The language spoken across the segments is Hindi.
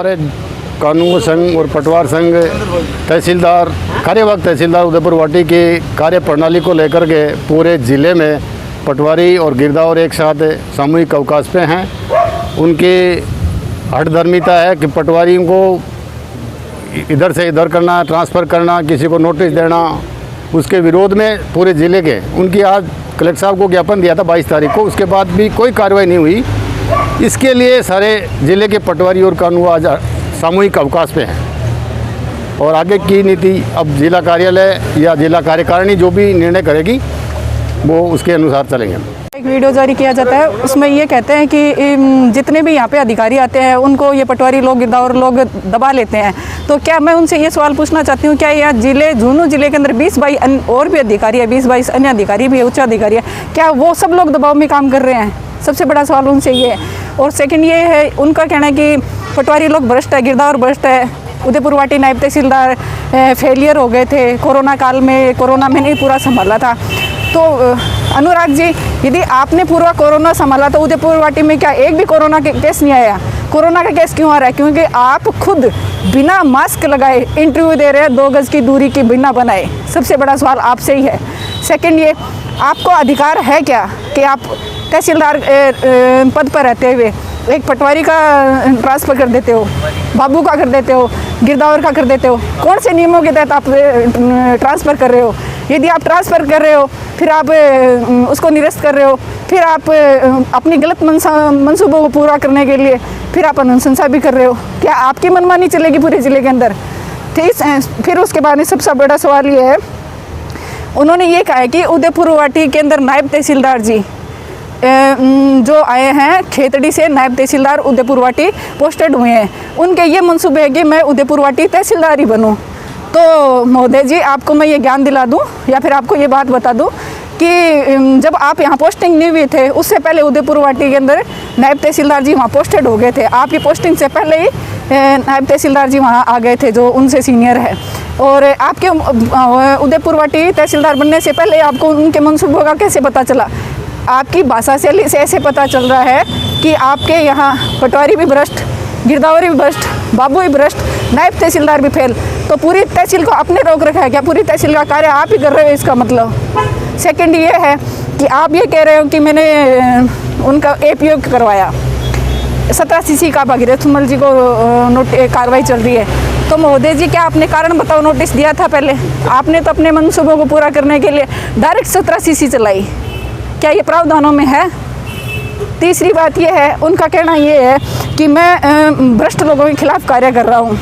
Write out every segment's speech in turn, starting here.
हमारे कानून संघ और पटवार संघ तहसीलदार कार्यवाहक तहसीलदार उदयपुर वाटी की कार्य प्रणाली को लेकर के पूरे ज़िले में पटवारी और गिरदावर एक साथ सामूहिक अवकाश पे हैं। उनकी हठधर्मिता है कि पटवारियों को इधर से इधर करना, ट्रांसफ़र करना, किसी को नोटिस देना, उसके विरोध में पूरे ज़िले के उनकी आज कलेक्टर साहब को ज्ञापन दिया था 22 तारीख को, उसके बाद भी कोई कार्रवाई नहीं हुई। इसके लिए सारे ज़िले के पटवारी और कानून आज सामूहिक अवकाश पे हैं और आगे की नीति अब जिला कार्यालय या जिला कार्यकारिणी जो भी निर्णय करेगी वो उसके अनुसार चलेंगे। एक वीडियो जारी किया जाता है, उसमें ये कहते हैं कि जितने भी यहाँ पे अधिकारी आते हैं उनको ये पटवारी लोग, गिरदावर लोग दबा लेते हैं। तो क्या मैं उनसे ये सवाल पूछना चाहती हूँ, क्या यहाँ झुंझुनू जिले के अंदर 20-22 और भी अधिकारी है, 20-22 अन्य अधिकारी भी है, उच्च अधिकारी है, क्या वो सब लोग दबाव में काम कर रहे हैं? सबसे बड़ा सवाल उनसे ये है। और सेकेंड ये है, उनका कहना है कि पटवारी लोग भ्रष्ट है, गिरदावर भ्रष्ट है। उदयपुर वाटी नायब तहसीलदार फेलियर हो गए थे कोरोना काल में, कोरोना में नहीं पूरा संभाला था। तो अनुराग जी, यदि आपने पूरा कोरोना संभाला तो उदयपुर वाटी में क्या एक भी कोरोना के केस नहीं आया? कोरोना का केस क्यों आ रहा है? क्योंकि आप खुद बिना मास्क लगाए इंटरव्यू दे रहे हैं, 2 गज की दूरी की बिना बनाए। सबसे बड़ा सवाल आपसे ही है। सेकंड ये, आपको अधिकार है क्या कि आप तहसीलदार पद पर रहते हुए एक पटवारी का ट्रांसफ़र कर देते हो, बाबू का कर देते हो, गिरदावर का कर देते हो? कौन से नियमों के तहत आप ट्रांसफ़र कर रहे हो? यदि आप ट्रांसफ़र कर रहे हो, फिर आप उसको निरस्त कर रहे हो, फिर आप अपनी गलत मंसूबों को पूरा करने के लिए फिर आप अनुशंसा भी कर रहे हो, क्या आपकी मनमानी चलेगी पूरे ज़िले के अंदर? फिर उसके बाद में सबसे बड़ा सवाल ये है, उन्होंने ये कहा है कि उदयपुर वाटी के अंदर नायब तहसीलदार जी जो आए हैं खेतड़ी से, नायब तहसीलदार उदयपुर वाटी पोस्टेड हुए हैं, उनके ये मंसूबे है कि मैं उदयपुर वाटी तहसीलदार ही बनूं। तो महोदय जी, आपको मैं ये ज्ञान दिला दूं या फिर आपको ये बात बता दूं कि जब आप यहाँ पोस्टिंग नहीं हुए थे, उससे पहले उदयपुर वाटी के अंदर नायब तहसीलदार जी वहाँ पोस्टेड हो गए थे। आपकी पोस्टिंग से पहले ही नायब तहसीलदार जी वहाँ आ गए थे जो उनसे सीनियर है। और आपके उदयपुर वाटी तहसीलदार बनने से पहले आपको उनके मंसूबों का कैसे पता चला? आपकी भाषा शैली से ऐसे पता चल रहा है कि आपके यहाँ पटवारी भी भ्रष्ट, गिरदावरी भी भ्रष्ट, बाबू भी भ्रष्ट, नायब तहसीलदार भी फेल। तो पूरी तहसील को आपने रोक रखा है क्या? पूरी तहसील का कार्य आप ही कर रहे हो इसका मतलब? सेकंड ये है कि आप ये कह रहे हो कि मैंने उनका APO करवाया, 17 CC का भगीरथ मल जी को कार्रवाई चल रही है। तो महोदय जी, क्या आपने कारण बताओ नोटिस दिया था पहले? आपने तो अपने मंसूबों को पूरा करने के लिए डायरेक्ट 17 CC चलाई, क्या ये प्रावधानों में है? तीसरी बात ये है, उनका कहना ये है कि मैं भ्रष्ट लोगों के खिलाफ कार्य कर रहा हूँ,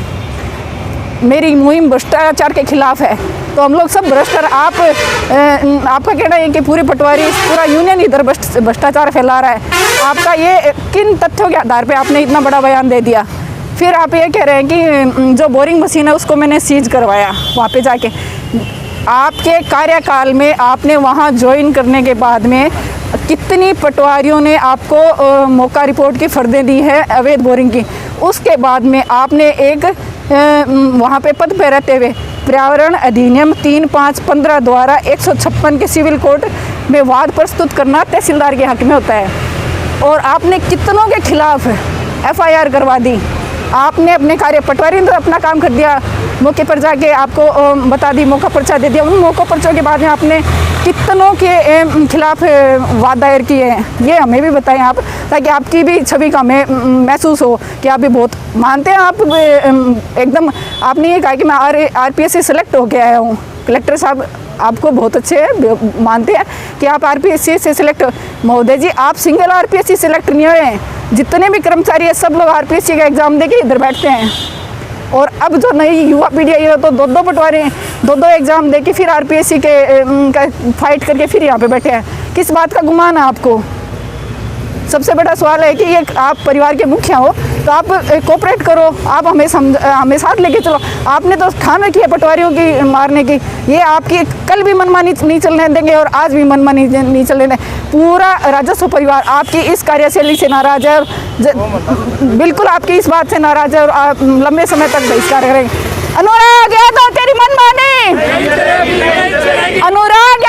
मेरी मुहिम भ्रष्टाचार के खिलाफ है। तो हम लोग सब भ्रष्ट, आपका कहना है कि पूरी पटवारी, पूरा यूनियन इधर भ्रष्टाचार फैला रहा है। आपका ये किन तथ्यों के आधार पे आपने इतना बड़ा बयान दे दिया? फिर आप ये कह रहे हैं कि जो बोरिंग मशीन है उसको मैंने सीज करवाया वहाँ पे जाके। आपके कार्यकाल में आपने वहाँ ज्वाइन करने के बाद में कितनी पटवारियों ने आपको मौका रिपोर्ट की फर्दें दी है अवैध बोरिंग की? उसके बाद में आपने एक वहाँ पे पद पे रहते हुए पर्यावरण अधिनियम 3-5-15 द्वारा 156 के सिविल कोर्ट में वाद प्रस्तुत करना तहसीलदार के हक में होता है। और आपने कितनों के खिलाफ FIR करवा दी। आपने अपने कार्य, पटवारी ने तो अपना काम कर दिया, मौके पर जाके आपको बता दी, मौका पर्चा दे दिया। उन मौका पर्चों के बाद में आपने कितनों के खिलाफ वाद दायर किए हैं, ये हमें भी बताएं आप, ताकि आपकी भी छवि का हमें महसूस हो कि आप भी बहुत मानते हैं। आप एकदम, आपने ये कहा कि मैं RPS से सेलेक्ट होके आया हूँ। कलेक्टर साहब आपको बहुत अच्छे मानते हैं कि आप RPSC से सिलेक्ट। महोदय जी, आप सिंगल RPSC सेलेक्ट नहीं हुए हैं, जितने भी कर्मचारी है सब लोग RPSC का एग्ज़ाम दे के इधर बैठते हैं। और अब जो नई युवा पीढ़ी आई है तो 2-2 पटवारी 2-2 एग्ज़ाम दे के फिर RPSC के फाइट करके फिर यहाँ पे बैठे हैं। किस बात का गुमान है आपको? सबसे बड़ा सवाल है कि ये आप परिवार के मुखिया हो तो आप कोऑपरेट करो, आप हमें साथ लेके चलो। आपने तो ठान रखी है पटवारियों की मारने की, ये आपकी कल भी मनमानी नहीं चलने देंगे और आज भी मनमानी नहीं चलने देंगे। पूरा राजस्व परिवार आपकी इस कार्यशैली से नाराज है और बिल्कुल आपकी इस बात से नाराज है और आप लंबे समय तक बहिष्कार करेंगे। अनुराग, ये तो तेरी मनमानी, अनुराग